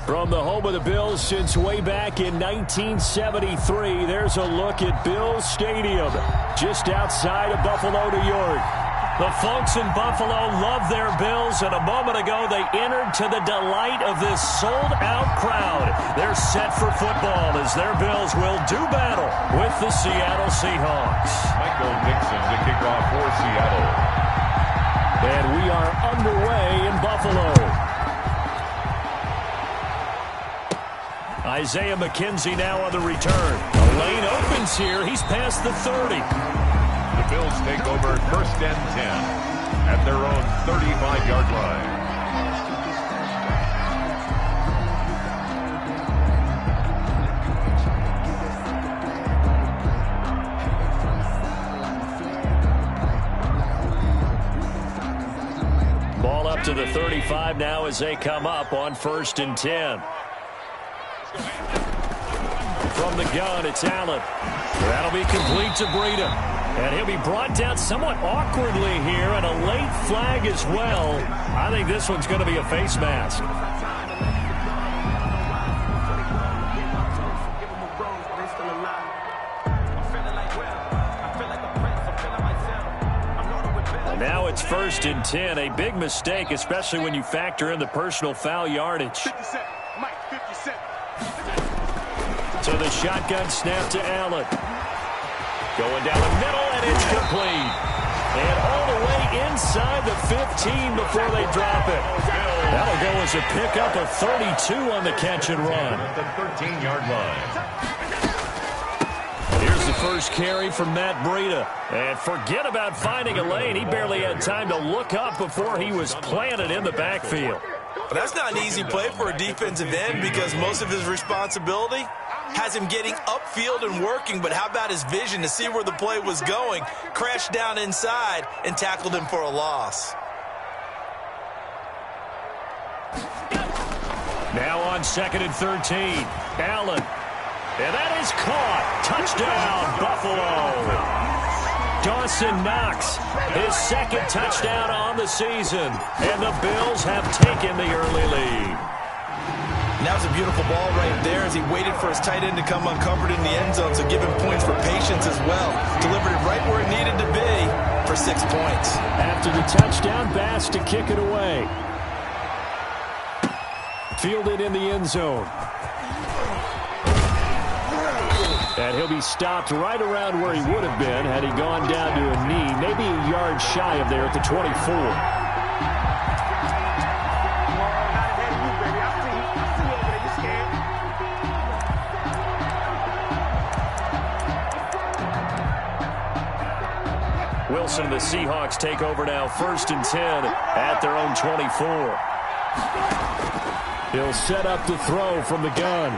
From the home of the Bills since way back in 1973, there's a look at Bills Stadium, just outside of Buffalo, New York. The folks in Buffalo love their Bills, and a moment ago they entered to the delight of this sold-out crowd. They're set for football as their Bills will do battle with the Seattle Seahawks. Michael Dixon to kick off for Seattle. And we are underway in Buffalo. Isaiah McKenzie now on the return. A lane opens here. He's past the 30. The Bills take over 1st and 10 at their own 35-yard line. Ball up to the 35 now as they come up on 1st and 10. From the gun, it's Allen. That'll be complete to Breida. And he'll be brought down somewhat awkwardly here, and a late flag as well. I think this one's going to be a face mask. And now it's 1st and 10. A big mistake, especially when you factor in the personal foul yardage. So the shotgun snap to Allen. Going down the middle, and it's complete. And all the way inside the 15 before they drop it. That'll go as a pickup of 32 on the catch and run. At the 13-yard line. Here's the first carry from Matt Breida. And forget about finding a lane. He barely had time to look up before he was planted in the backfield. Well, that's not an easy play for a defensive end because most of his responsibility has him getting upfield and working, but how about his vision to see where the play was going, crashed down inside, and tackled him for a loss. Now on 2nd and 13, Allen. And that is caught. Touchdown, Buffalo. Dawson Knox, his 2nd touchdown on the season, and the Bills have taken the early lead. And that was a beautiful ball right there as he waited for his tight end to come uncovered in the end zone, so give him points for patience as well. Delivered it right where it needed to be for 6 points. After the touchdown, Bass to kick it away. Fielded in the end zone. And he'll be stopped right around where he would have been had he gone down to a knee, maybe a yard shy of there at the 24. Wilson, the Seahawks take over now 1st and 10 at their own 24. He'll set up the throw from the gun.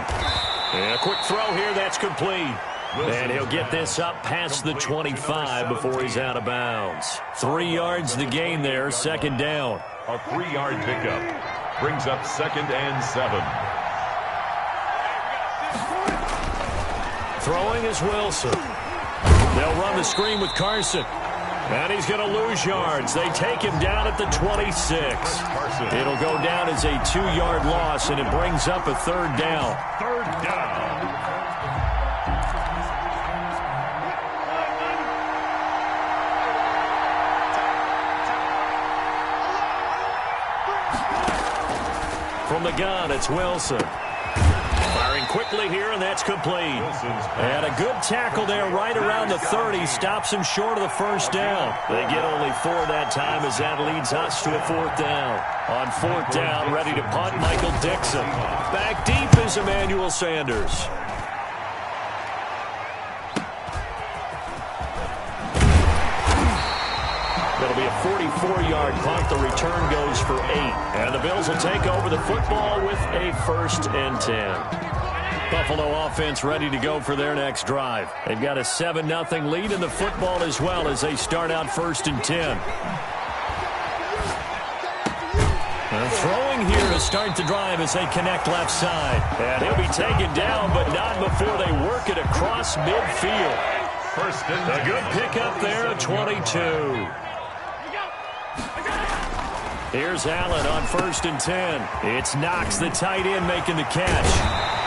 And a quick throw here, that's complete. And he'll get this up past the 25 before he's out of bounds. 3 yards the gain there, 2nd down. A 3-yard pickup brings up 2nd and 7. Throwing is Wilson. They'll run the screen with Carson. And he's going to lose yards. They take him down at the 26. It'll go down as a 2-yard loss, and it brings up a 3rd down. 3rd down. From the gun, it's Wilson. Firing quickly here, and that's complete. And a good tackle there right around the 30. Stops him short of the 1st down. They get only 4 that time as that leads us to a 4th down. On 4th down, ready to punt, Michael Dixon. Back deep is Emmanuel Sanders. That'll be a 44-yard punt. The return goes for 8. And the Bills will take over the football with a 1st and 10. Buffalo offense ready to go for their next drive. They've got a 7-0 lead in the football as well as they start out 1st and 10. And throwing here to start the drive as they connect left side. And he'll be taken down, but not before they work it across midfield. 1st and a good pickup there at 22. Here's Allen on 1st and 10. It's Knox, the tight end, making the catch.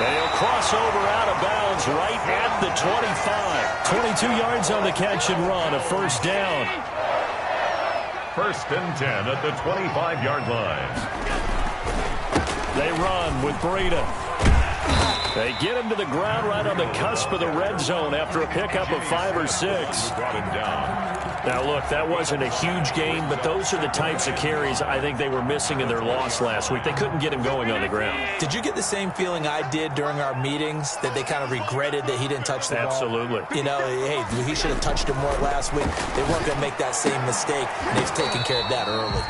And he'll cross over out of bounds right at the 25. 22 yards on the catch and run, a first down. 1st and 10 at the 25-yard line. They run with Breida. They get him to the ground right on the cusp of the red zone after a pickup of 5 or 6. Brought him down. Now, look, that wasn't a huge gain, but those are the types of carries I think they were missing in their loss last week. They couldn't get him going on the ground. Did you get the same feeling I did during our meetings, that they kind of regretted that he didn't touch the ball? Absolutely. You know, hey, he should have touched him more last week. They weren't going to make that same mistake, and they've taken care of that early.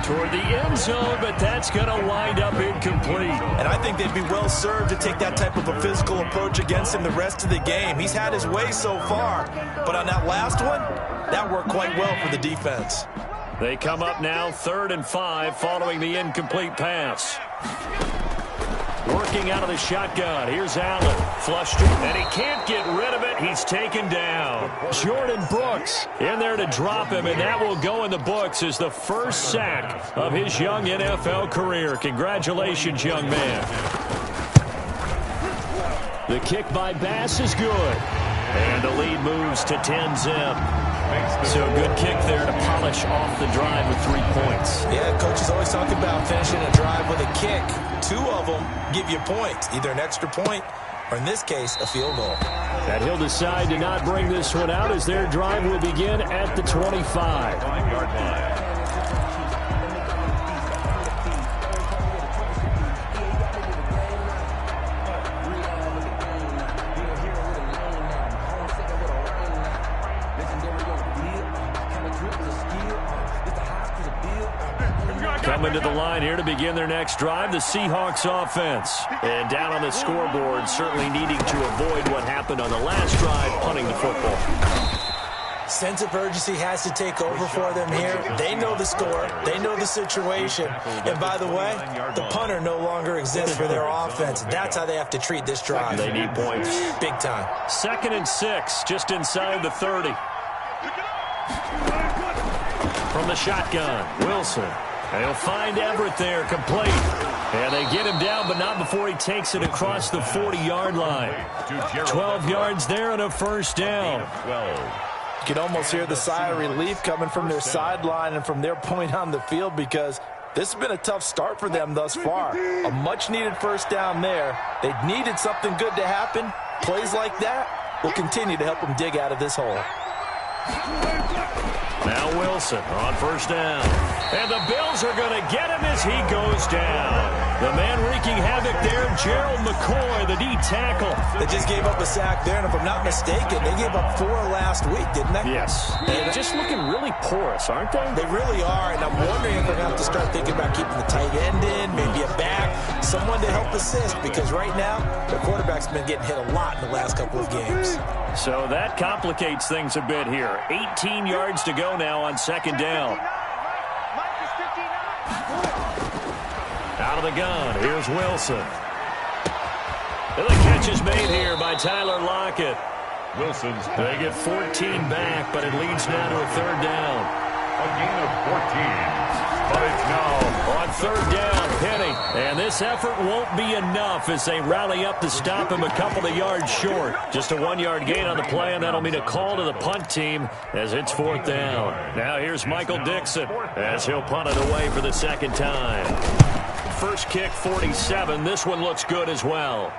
Toward the end zone, but that's going to wind up incomplete. And I think they'd be well served to take that type of a physical approach against him the rest of the game. He's had his way so far, but on that last one, that worked quite well for the defense. They come up now 3rd and 5 following the incomplete pass. Working out of the shotgun. Here's Allen. Flushed it, and he can't get rid of it. He's taken down. Jordan Brooks in there to drop him, and that will go in the books as the first sack of his young NFL career. Congratulations, young man. The kick by Bass is good. And the lead moves to 10-zip. So a good kick there to polish off the drive with 3 points. Yeah, coaches always talk about finishing a drive with a kick. 2 of them give you points, either an extra point or, in this case, a field goal. And he'll decide to not bring this one out as their drive will begin at the 25. 5-yard line. Coming to the line here to begin their next drive, the Seahawks offense. And down on the scoreboard, certainly needing to avoid what happened on the last drive, punting the football. Sense of urgency has to take over for them here. They know the score. They know the situation. And by the way, the punter no longer exists for their offense. That's how they have to treat this drive. They need points. Big time. 2nd and 6, just inside the 30. From the shotgun, Wilson. They'll find Everett there, complete. And they get him down, but not before he takes it across the 40-yard line. 12 yards there and a first down. You can almost hear the sigh of relief coming from their sideline and from their point on the field, because this has been a tough start for them thus far. A much-needed first down there. They needed something good to happen. Plays like that will continue to help them dig out of this hole. Now Wilson on first down. And the Bills are going to get him as he goes down. The man wreaking havoc there, Gerald McCoy, the D tackle. They just gave up a sack there, and if I'm not mistaken, they gave up 4 last week, didn't they? Yes. They're just looking really porous, aren't they? They really are, and I'm wondering if they're going to have to start thinking about keeping the tight end in, maybe a back, someone to help assist, because right now, their quarterback's been getting hit a lot in the last couple of games. So that complicates things a bit here. 18 yards to go now on 2nd down. Out of the gun, here's Wilson. And the catch is made here by Tyler Lockett. Wilson's They get 14 back, but it leads now to a 3rd down. a gain of 14. But it's now On 3rd down, Penny. And this effort won't be enough as they rally up to stop him a couple of yards short. Just a 1-yard gain on the play, and that'll mean a call to the punt team as it's 4th down. Now here's Michael Dixon as he'll punt it away for the 2nd time. First kick, 47. This one looks good as well.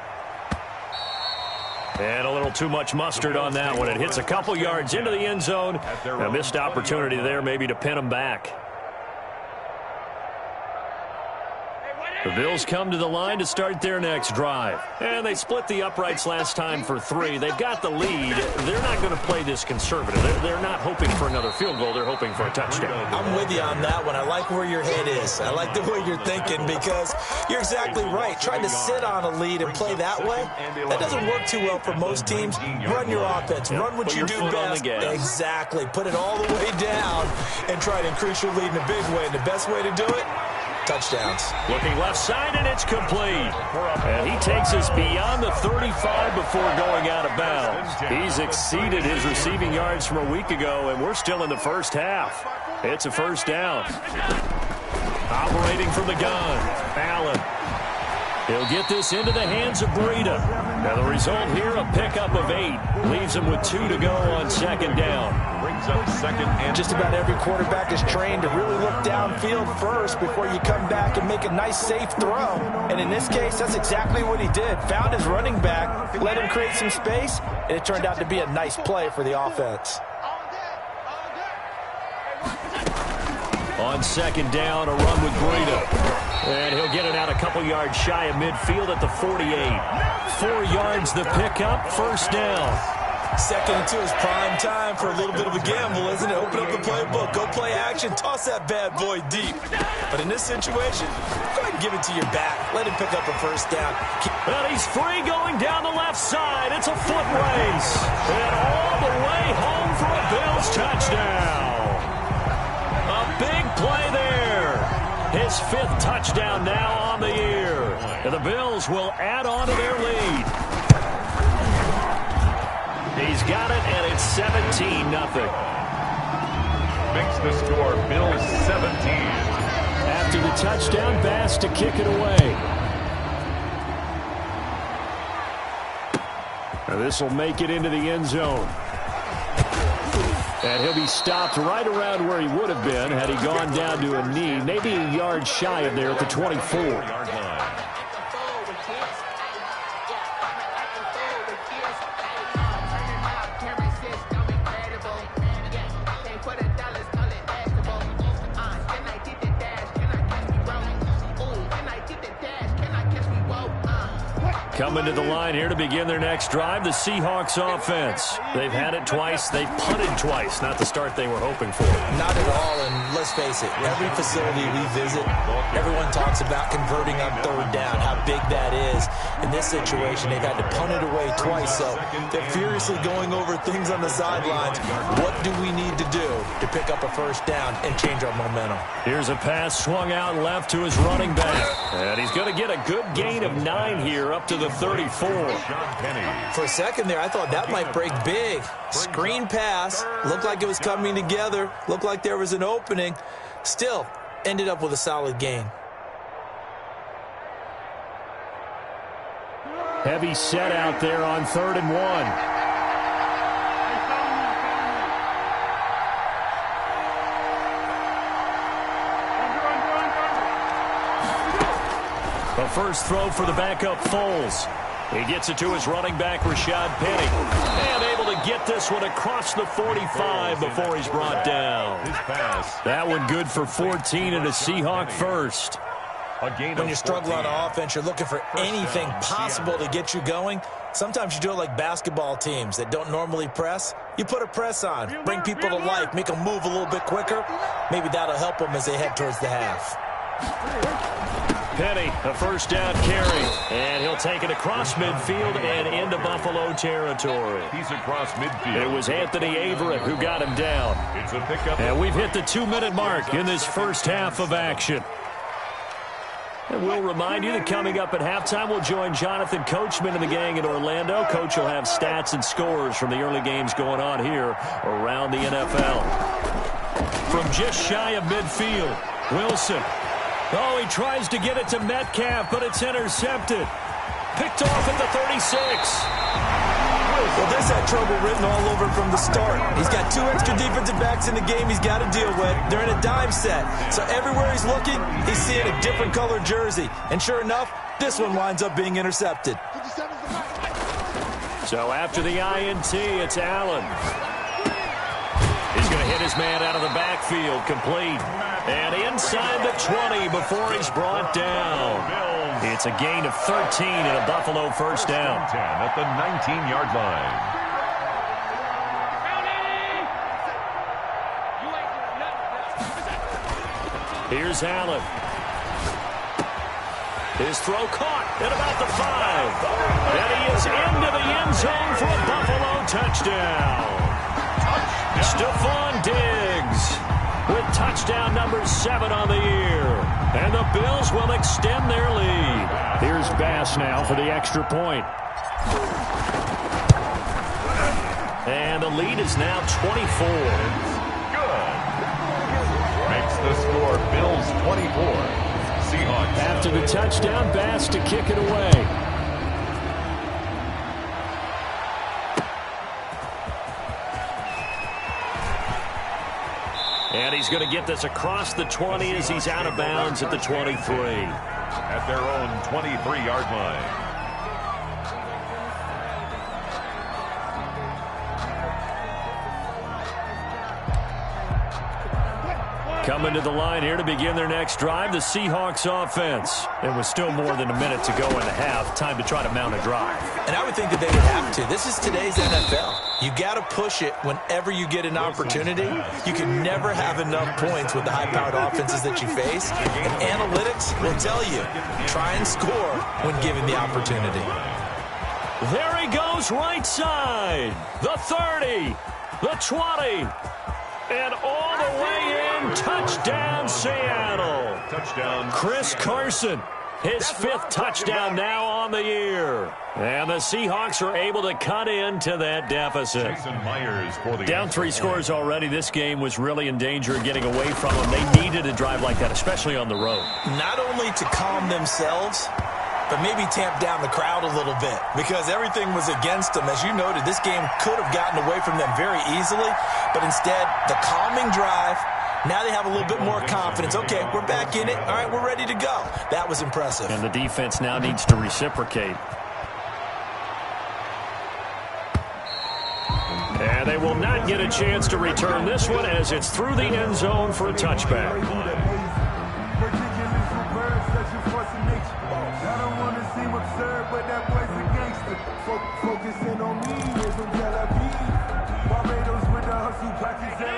And a little too much mustard on that one. It hits a couple yards into the end zone. A missed opportunity there maybe to pin him back. The Bills come to the line to start their next drive. And they split the uprights last time for 3. They've got the lead. They're not going to play this conservative. They're not hoping for another field goal. They're hoping for a touchdown. I'm with you on that one. I like where your head is. I like the way you're thinking, because you're exactly right. Trying to sit on a lead and play that way, that doesn't work too well for most teams. Run your offense. Run what you do best. Exactly. Put it all the way down and try to increase your lead in a big way. And the best way to do it, touchdowns. Looking left side, and it's complete. And he takes us beyond the 35 before going out of bounds. He's exceeded his receiving yards from a week ago, and we're still in the first half. It's a first down. Operating from the gun, Allen. He'll get this into the hands of Breida. Now the result here, a pickup of 8. Leaves him with 2 to go on second down. Brings up second and just about every quarterback is trained to really look downfield first before you come back and make a nice, safe throw. And in this case, that's exactly what he did. Found his running back, let him create some space, and it turned out to be a nice play for the offense. On second down, a run with Breida. And he'll get it out a couple yards shy of midfield at the 48. 4 yards the pickup, first down. Second and 2 is prime time for a little bit of a gamble, isn't it? Open up the playbook, go play action, toss that bad boy deep. But in this situation, go ahead and give it to your back. Let him pick up a first down. And he's free going down the left side. It's a foot race. And all the way home for a Bills touchdown. A big play there. His 5th touchdown now on the year. And the Bills will add on to their lead. He's got it, and it's 17-0. makes the score Bills 17. After the touchdown, Bass to kick it away. Now this will make it into the end zone. And he'll be stopped right around where he would have been had he gone down to a knee, maybe a yard shy of there at the 24. Coming to the line here to begin their next drive, the Seahawks offense. They've had it twice. They've punted twice. Not the start they were hoping for. Not at all, and let's face it, every facility we visit, everyone talks about converting on third down, how big that is. In this situation, they've had to punt it away twice, so they're furiously going over things on the sidelines. What do we need to do to pick up a first down and change our momentum? Here's a pass swung out left to his running back. And he's going to get a good gain of 9 here up to the 34. For a second there, I thought that might break big. Screen pass. Looked like it was coming together. Looked like there was an opening. Still, ended up with a solid gain. Heavy set out there on 3rd and 1. The first throw for the backup Foles. He gets it to his running back, Rashad Penny. And able to get this one across the 45 before he's brought down. That one good for 14 and a Seahawk first. When you struggle on offense, you're looking for anything possible to get you going. Sometimes you do it like basketball teams that don't normally press. You put a press on, bring people to life, make them move a little bit quicker. Maybe that'll help them as they head towards the half. Penny, a first down carry, and he'll take it across midfield and into Buffalo territory. He's across midfield. It was Anthony Averett who got him down. It's a pickup. And we've hit the 2-minute mark in this first half of action. And we'll remind you that coming up at halftime, we'll join Jonathan Coachman and the gang in Orlando. Coach will have stats and scores from the early games going on here around the NFL. From just shy of midfield, Wilson. Oh, he tries to get it to Metcalf, but it's intercepted. Picked off at the 36. Well, this had trouble written all over from the start. He's got 2 extra defensive backs in the game he's got to deal with. They're in a dime set. So everywhere he's looking, he's seeing a different colored jersey. And sure enough, this one winds up being intercepted. So after the INT, it's Allen. He's going to hit his man out of the backfield, complete. And inside the 20 before he's brought down. It's a gain of 13 and a Buffalo first down. 10 at the 19-yard line. Here's Allen. His throw caught at about the 5. And he is into the end zone for a Buffalo touchdown. Stephon Diggs with touchdown number 7 on the year. And the Bills will extend their lead. Here's Bass now for the extra point. And the lead is now 24. Good. Makes the score, Bills 24, Seahawks. After the touchdown, Bass to kick it away. And he's going to get this across the 20 as he's out of bounds at the 23. At their own 23-yard line. Coming to the line here to begin their next drive, the Seahawks offense. And with still more than a minute to go in the half, time to try to mount a drive. And I would think that they would have to. This is today's NFL. You got to push it whenever you get an opportunity. You can never have enough points with the high-powered offenses that you face. And analytics will tell you, try and score when given the opportunity. There he goes, right side. The 30, the 20. And all the way in, touchdown Seattle. Touchdown. Chris Carson, his 5th touchdown now on the year. And the Seahawks are able to cut into that deficit. Jason Myers for the down 3 scores already. This game was really in danger of getting away from them. They needed a drive like that, especially on the road. Not only to calm themselves, but maybe tamp down the crowd a little bit because everything was against them. As you noted, this game could have gotten away from them very easily, but instead, the calming drive, now they have a little bit more confidence. Okay, we're back in it. All right, we're ready to go. That was impressive. And the defense now needs to reciprocate. And they will not get a chance to return this one as it's through the end zone for a touchback.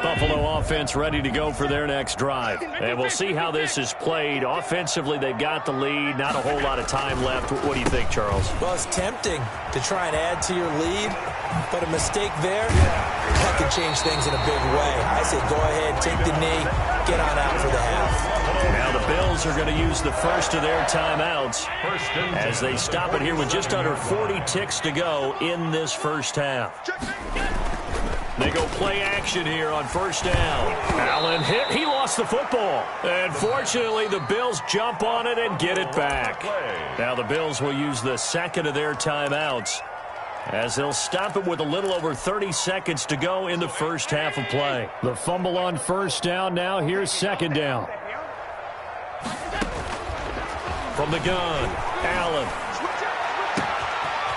Buffalo offense ready to go for their next drive. And we'll see how this is played. Offensively, they've got the lead. Not a whole lot of time left. What do you think, Charles? Well, it's tempting to try and add to your lead, but a mistake there, that could change things in a big way. I say go ahead, take the knee, get on out for the half. Now the Bills are going to use the first of their timeouts as they stop it here with just under 40 ticks to go in this first half. They go play action here on first down. Allen hit. He lost the football. And fortunately, the Bills jump on it and get it back. Now the Bills will use the second of their timeouts as they'll stop it with a little over 30 seconds to go in the first half of play. The fumble on first down now. Here's second down. From the gun, Allen.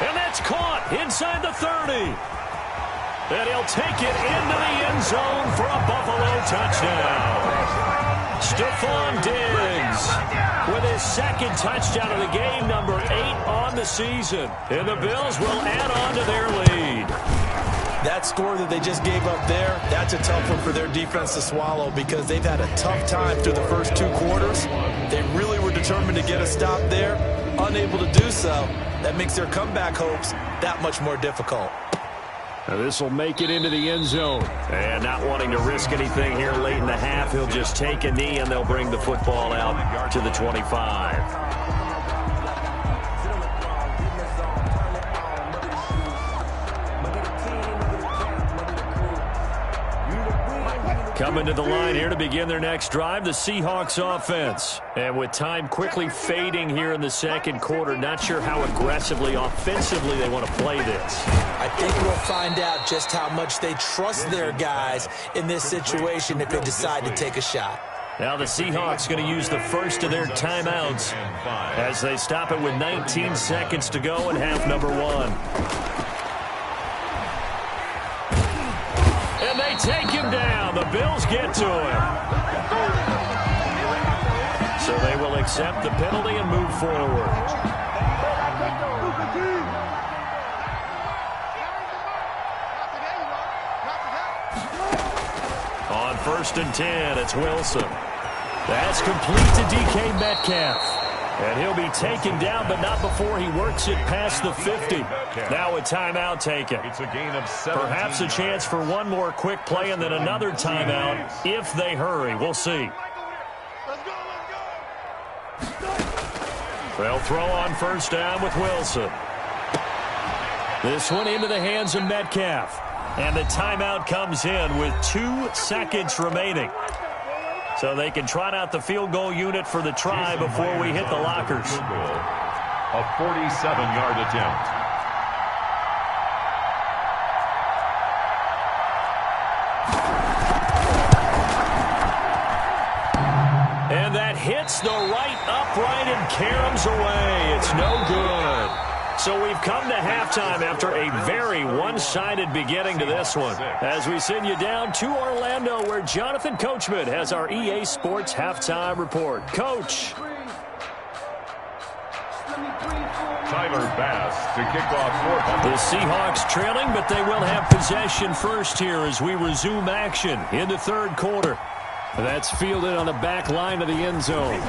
And that's caught inside the 30. And he'll take it into the end zone for a Buffalo touchdown. Stephon Diggs with his second touchdown of the game, number 8 on the season. And the Bills will add on to their lead. That score that they just gave up there, that's a tough one for their defense to swallow because they've had a tough time through the first 2 quarters. They really were determined to get a stop there, unable to do so. That makes their comeback hopes that much more difficult. Now this will make it into the end zone. And not wanting to risk anything here late in the half, he'll just take a knee and they'll bring the football out to the 25. Coming to the line here to begin their next drive, the Seahawks offense. And with time quickly fading here in the second quarter, not sure how aggressively, offensively they want to play this. I think we'll find out just how much they trust their guys in this situation if they decide to take a shot. Now the Seahawks going to use the first of their timeouts as they stop it with 19 seconds to go in half number 1. And they take him down. The Bills get to him. So they will accept the penalty and move forward. On 1st and 10, it's Wilson. That's complete to DK Metcalf. And he'll be taken down, but not before he works it past the 50. Now a timeout taken. It's a gain of 17. Perhaps a chance for one more quick play and then another timeout if they hurry. We'll see. They'll throw on first down with Wilson. This one into the hands of Metcalf. And the timeout comes in with 2 seconds remaining. So they can trot out the field goal unit for the try before we hit the lockers. A 47-yard attempt. And that hits the right upright and caroms away. It's no good. So we've come to halftime after a very one-sided beginning to this one. As we send you down to Orlando, where Jonathan Coachman has our EA Sports halftime report. Coach. Tyler Bass to kick off for the Seahawks trailing, but they will have possession first here as we resume action in the third quarter. That's fielded on the back line of the end zone.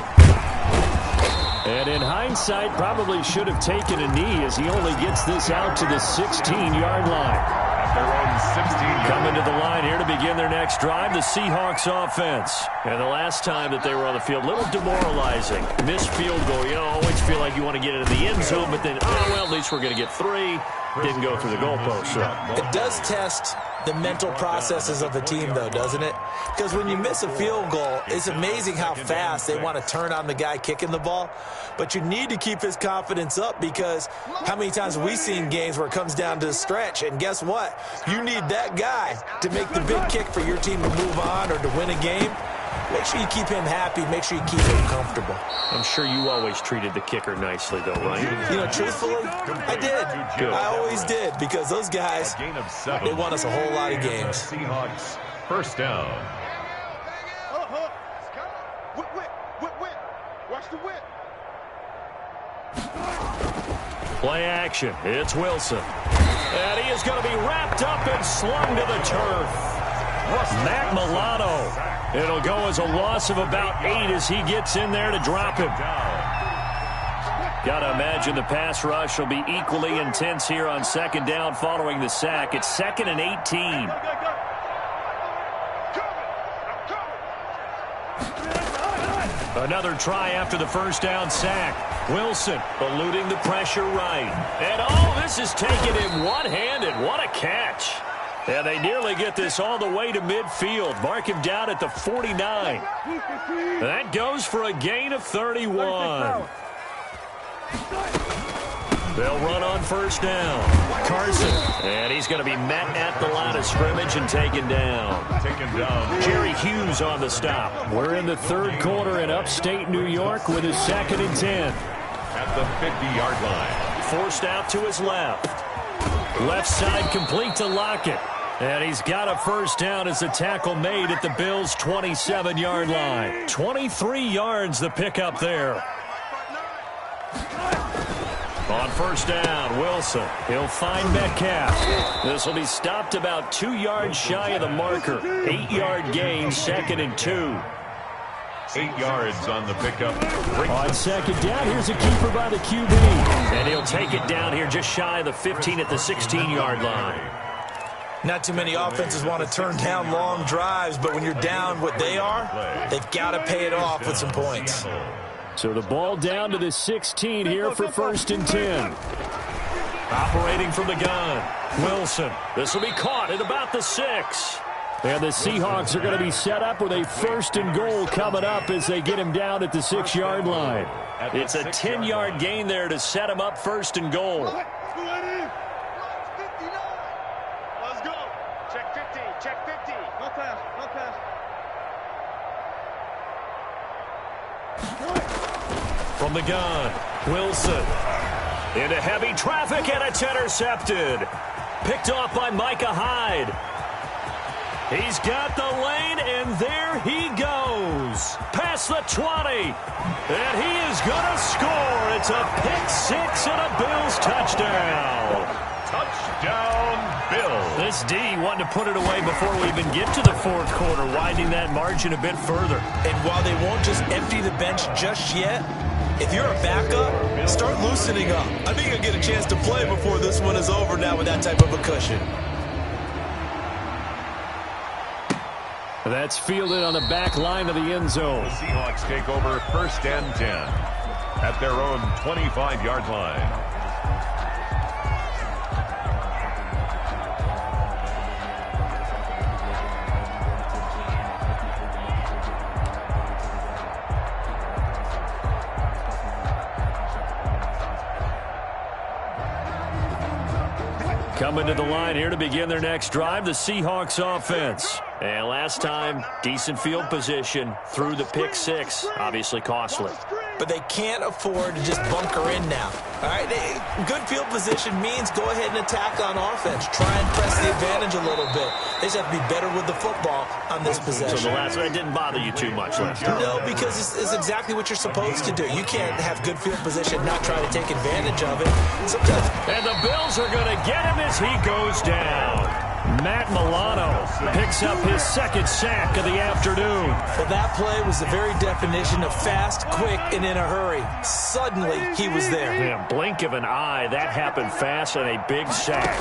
And in hindsight, probably should have taken a knee as he only gets this out to the 16-yard line. At their own 16-yard. Coming to the line here to begin their next drive, the Seahawks offense. And the last time that they were on the field, a little demoralizing. Missed field goal. You always feel like you want to get into the end zone, but then, oh, well, at least we're going to get 3. Didn't go through the goalpost. So. It does test the mental processes of a team, though, doesn't it? Because when you miss a field goal, it's amazing how fast they want to turn on the guy kicking the ball. But you need to keep his confidence up, because how many times have we seen games where it comes down to the stretch, and guess what? You need that guy to make the big kick for your team to move on or to win a game. Make sure you keep him happy. Make sure you keep him comfortable. I'm sure you always treated the kicker nicely, though, right? You know, truthfully, I did. Good. I always did, because those guys, they won us a whole lot of games. Seahawks first down. Watch the whip. Play action. It's Wilson. And he is going to be wrapped up and slung to the turf. Matt Milano. It'll go as a loss of about 8 as he gets in there to drop him. Got to imagine the pass rush will be equally intense here on second down following the sack. It's 2nd and 18. Another try after the first down sack. Wilson eluding the pressure right. And oh, this is taken in one-handed. What a catch. And they nearly get this all the way to midfield. Mark him down at the 49. That goes for a gain of 31. They'll run on first down. Carson. And he's going to be met at the line of scrimmage and taken down. Jerry Hughes on the stop. We're in the third quarter in upstate New York with his 2nd and 10. At the 50-yard line. Forced out to his left. Left side complete to Lockett. And he's got a first down as the tackle made at the Bills' 27-yard line. 23 yards the pickup there. On first down, Wilson. He'll find Metcalf. This will be stopped about 2 yards shy of the marker. 8-yard gain, 2nd and 2. 8 yards on the pickup. On second down, here's a keeper by the QB. And he'll take it down here just shy of the 15 at the 16-yard line. Not too many offenses want to turn down long drives, but when you're down what they are, they've got to pay it off with some points. So the ball down to the 16 here for 1st and 10. Operating from the gun, Wilson. This will be caught at about the 6. And the Seahawks are going to be set up with a 1st and goal coming up as they get him down at the 6-yard line. It's a 10-yard gain there to set him up 1st and goal. Let's go. Check 50. Check 50. No pass. No pass. From the gun, Wilson. Into heavy traffic, and it's intercepted. Picked off by Micah Hyde. He's got the lane, and there he goes. Past the 20. And he is going to score. It's a pick-6 and a Bills touchdown. Touchdown, Bills. This D wanted to put it away before we even get to the fourth quarter, widening that margin a bit further. And while they won't just empty the bench just yet, if you're a backup, start loosening up. I think you'll get a chance to play before this one is over now with that type of a cushion. That's fielded on the back line of the end zone. The Seahawks take over 1st and 10 at their own 25-yard line. Coming to the line here to begin their next drive, the Seahawks offense. And last time, decent field position through the pick six. Obviously costly. But they can't afford to just bunker in now. All right, good field position means go ahead and attack on offense. Try and press the advantage a little bit. They just have to be better with the football on this possession. So the last one didn't bother you too much last time? No, because it's exactly what you're supposed to do. You can't have good field position, not try to take advantage of it. Sometimes. And the Bills are going to get him as he goes down. Matt Milano picks up his second sack of the afternoon. Well, that play was the very definition of fast, quick, and in a hurry. Suddenly, he was there. Yeah, blink of an eye, that happened fast, and a big sack.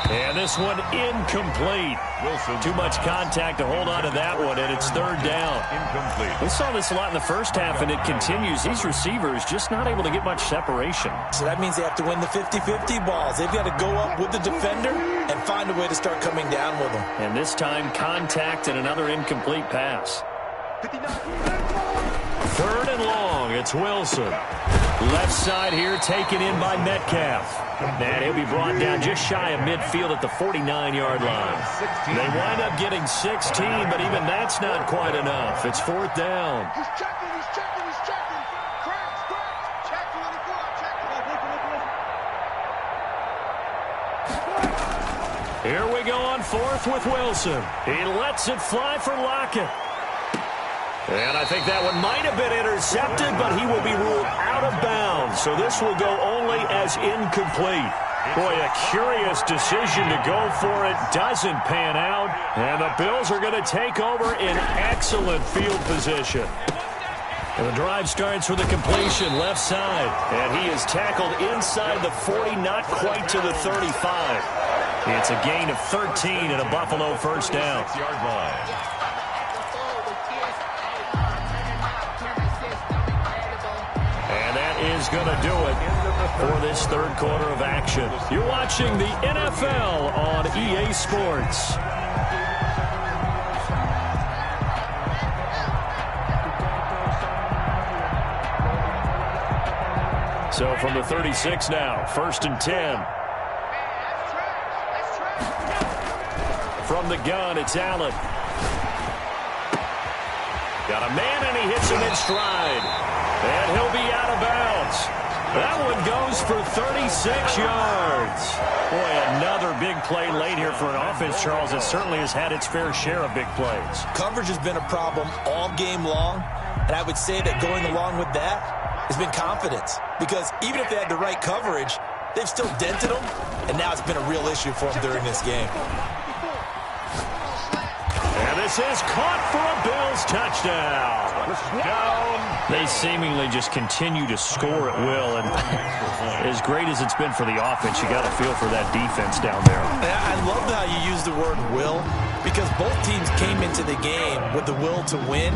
And this one incomplete. Wilson. Too much contact to hold on to that one, and it's third down. Incomplete. We saw this a lot in the first half, and it continues. These receivers just not able to get much separation. So that means they have to win the 50-50 balls. They've got to go up with the defender and find a way to start coming down with them. And this time, contact and another incomplete pass. Third and long, it's Wilson. Left side here taken in by Metcalf. And he'll be brought down just shy of midfield at the 49-yard line. They wind up getting 16, but even that's not quite enough. It's fourth down. He's checking. Cracks. Check. Here we go on fourth with Wilson. He lets it fly for Lockett. And I think that one might have been intercepted, but he will be ruled out of bounds. So this will go only as incomplete. Boy, a curious decision to go for it. Doesn't pan out. And the Bills are going to take over in excellent field position. And the drive starts with a completion left side. And he is tackled inside the 40, not quite to the 35. It's a gain of 13 and a Buffalo first down. 6-yard line. Is going to do it for this third quarter of action. You're watching the NFL on EA Sports. So from the 36 now, first and 10. From the gun, it's Allen. Got a man, and he hits him in stride. And he'll be out of bounds. That one goes for 36 yards. Boy, another big play late here for an offense, Charles, that certainly has had its fair share of big plays. Coverage has been a problem all game long, and I would say that going along with that has been confidence. Because even if they had the right coverage, they've still dented them, and now it's been a real issue for them during this game. And this is caught for a Bills touchdown. Down. They seemingly just continue to score at will, and as great as it's been for the offense, you got to feel for that defense down there. I love how you use the word will, because both teams came into the game with the will to win,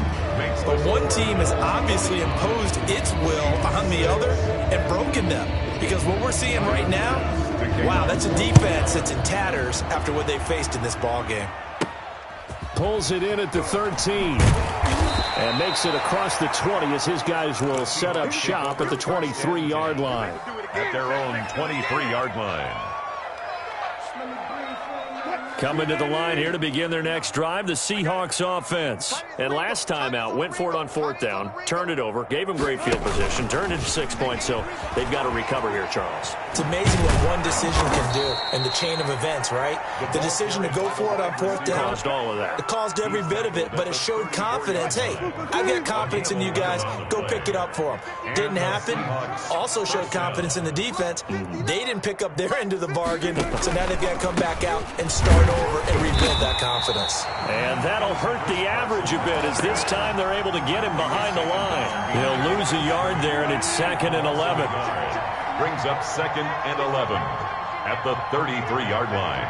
but one team has obviously imposed its will on the other and broken them. Because what we're seeing right now, wow, that's a defense that's in tatters after what they faced in this ball game. Pulls it in at the 13 and makes it across the 20 as his guys will set up shop at the 23-yard line. At their own 23-yard line. Coming to the line here to begin their next drive, the Seahawks offense. And last time out, went for it on fourth down, turned it over, gave them great field position, turned it to 6 points, so they've got to recover here, Charles. It's amazing what one decision can do in the chain of events, right? The decision to go for it on fourth down. Caused all of that. It caused every bit of it, but it showed confidence. Hey, I've got confidence in you guys. Go pick it up for them. Didn't happen. Also showed confidence in the defense. They didn't pick up their end of the bargain, so now they've got to come back out and start over and rebuild that confidence. And that'll hurt the average a bit as this time they're able to get him behind the line. He'll lose a yard there, and it's 2nd and 11. Brings up 2nd and 11 at the 33-yard line.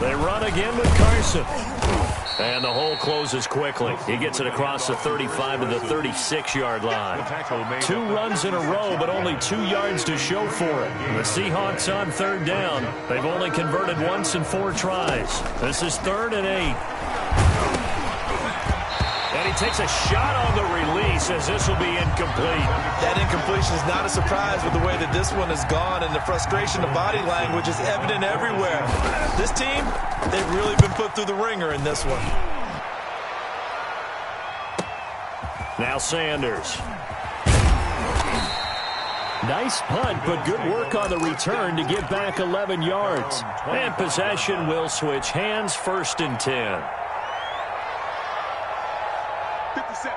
They run again with Carson. And the hole closes quickly. He gets it across the 35 to the 36-yard line. 2 runs in a row, but only 2 yards to show for it. The Seahawks on third down. They've only converted once in 4 tries. This is 3rd and 8. And he takes a shot on the release as this will be incomplete. That incompletion is not a surprise with the way that this one has gone, and the frustration of body language is evident everywhere. This team, they've really been put through the ringer in this one. Now Sanders. Nice punt, but good work on the return to get back 11 yards. And possession will switch hands, 1st and 10.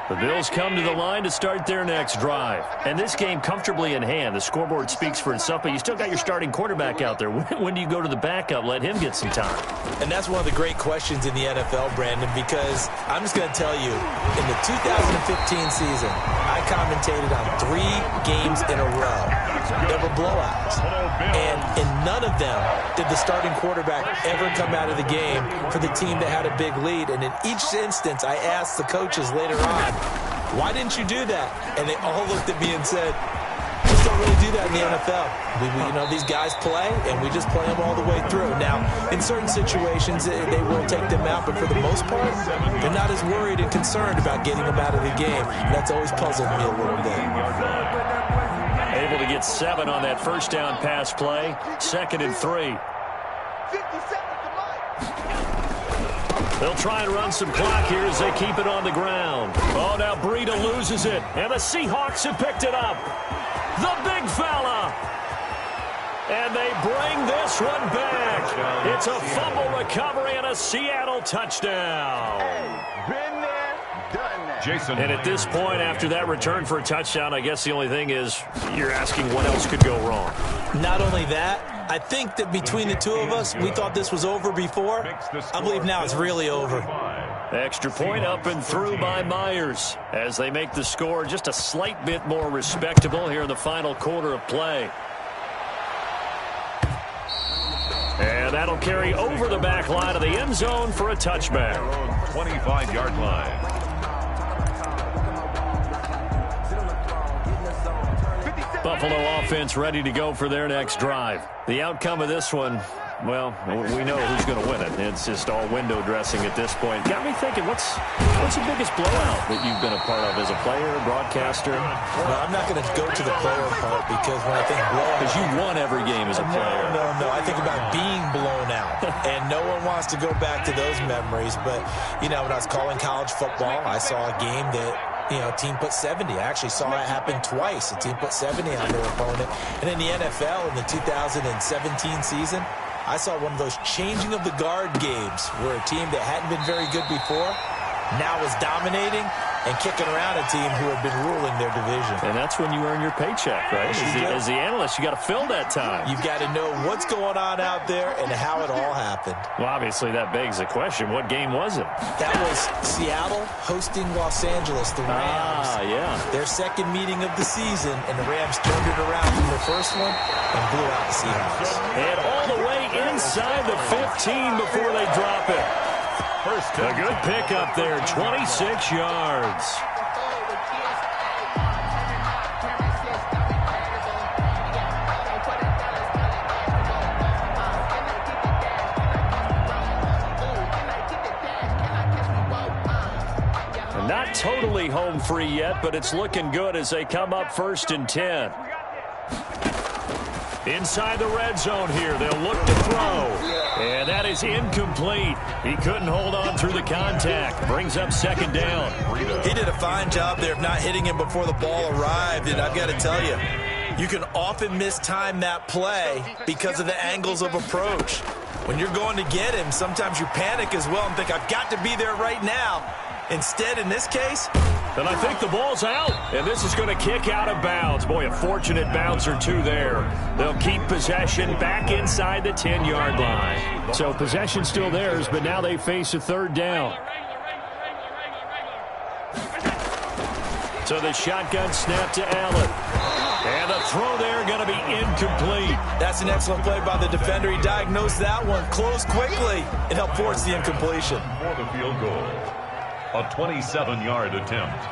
The Bills come to the line to start their next drive. And this game comfortably in hand. The scoreboard speaks for itself, but you still got your starting quarterback out there. When do you go to the backup? Let him get some time. And that's one of the great questions in the NFL, Brandon, because I'm just going to tell you, in the 2015 season, I commentated on 3 games in a row. There were blowouts. And in none of them did the starting quarterback ever come out of the game for the team that had a big lead. And in each instance, I asked the coaches later on, why didn't you do that? And they all looked at me and said, just don't really do that in the NFL. These guys play, and we just play them all the way through. Now, in certain situations, they will take them out, but for the most part, they're not as worried and concerned about getting them out of the game. And that's always puzzled me a little bit. Able to get 7 on that first down pass play. 2nd and 3. They'll try and run some clock here as they keep it on the ground. Oh, now Breida loses it, and the Seahawks have picked it up. The big fella. And they bring this one back. It's a fumble recovery and a Seattle touchdown. Been there, done that. Jason. And at this point, after that return for a touchdown, I guess the only thing is you're asking what else could go wrong. Not only that, I think that between the two of us, we thought this was over before. I believe now it's really over. Extra point up and through by Myers as they make the score just a slight bit more respectable here in the final quarter of play. And that'll carry over the back line of the end zone for a touchback. 25-yard line. Buffalo offense ready to go for their next drive. The outcome of this one, well, we know who's going to win it. It's just all window dressing at this point. Got me thinking, what's the biggest blowout that you've been a part of as a player, broadcaster? No, I'm not going to go to the player part because when I think blowout... Because you won every game as a player. No. I think about being blown out. And no one wants to go back to those memories. But, when I was calling college football, I saw a game that... a team put 70. I actually saw that happen twice. A team put 70 on their opponent. And in the NFL in the 2017 season, I saw one of those changing of the guard games where a team that hadn't been very good before now was dominating and kicking around a team who had been ruling their division. And that's when you earn your paycheck, right? As the analyst, you got to fill that time. You've got to know what's going on out there and how it all happened. Well, obviously that begs the question, what game was it? That was Seattle hosting Los Angeles, the Rams. Yeah. Their second meeting of the season, and the Rams turned it around from the first one and blew out the Seahawks. And all the way inside the 15 before they drop it. A good pickup there, 26 yards. Not totally home free yet, but it's looking good as they come up 1st and 10. Inside the red zone here, they'll look to throw. And that is incomplete. He couldn't hold on through the contact. Brings up 2nd down. He did a fine job there of not hitting him before the ball arrived. And I've got to tell you, you can often mistime that play because of the angles of approach. When you're going to get him, sometimes you panic as well and think, I've got to be there right now. Instead, in this case... And I think the ball's out, and this is going to kick out of bounds. Boy, a fortunate bounce or two there. They'll keep possession back inside the 10-yard line. So possession still theirs, but now they face a 3rd down. So the shotgun snap to Allen. And the throw there going to be incomplete. That's an excellent play by the defender. He diagnosed that one, closed quickly, and helped force the incompletion. For the field goal, a 27-yard attempt.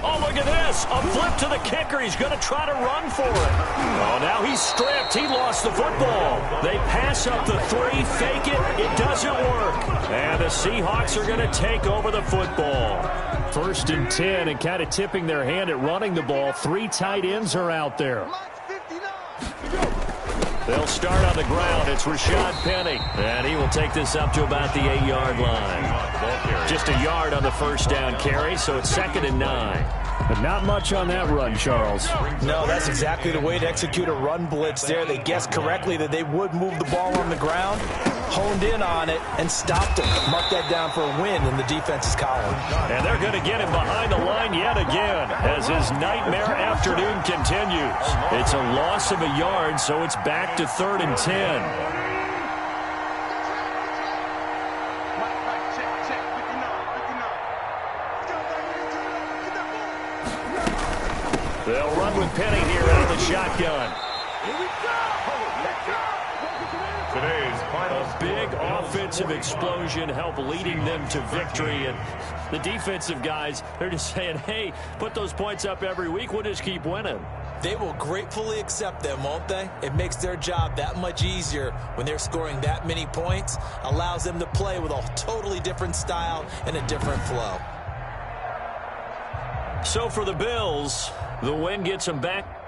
Oh, look at this. A flip to the kicker. He's going to try to run for it. Oh, now he's stripped. He lost the football. They pass up the 3, fake it. It doesn't work. And the Seahawks are going to take over the football. 1st and 10, and kind of tipping their hand at running the ball. 3 tight ends are out there. They'll start on the ground. It's Rashad Penny. And he will take this up to about the 8-yard line. Just a yard on the first down carry, so it's 2nd and 9. But not much on that run, Charles. No, that's exactly the way to execute a run blitz there. They guessed correctly that they would move the ball on the ground, honed in on it, and stopped him. Mark that down for a win in the defense's column. And they're going to get him behind the line yet again as his nightmare afternoon continues. It's a loss of a yard, so it's back to 3rd and 10. They'll run with Penny here out of the shotgun. Today's final A big offensive explosion helped leading them to victory. And the defensive guys, they're just saying, hey, put those points up every week. We'll just keep winning. They will gratefully accept them, won't they? It makes their job that much easier when they're scoring that many points. Allows them to play with a totally different style and a different flow. So for the Bills, the win gets them back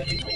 you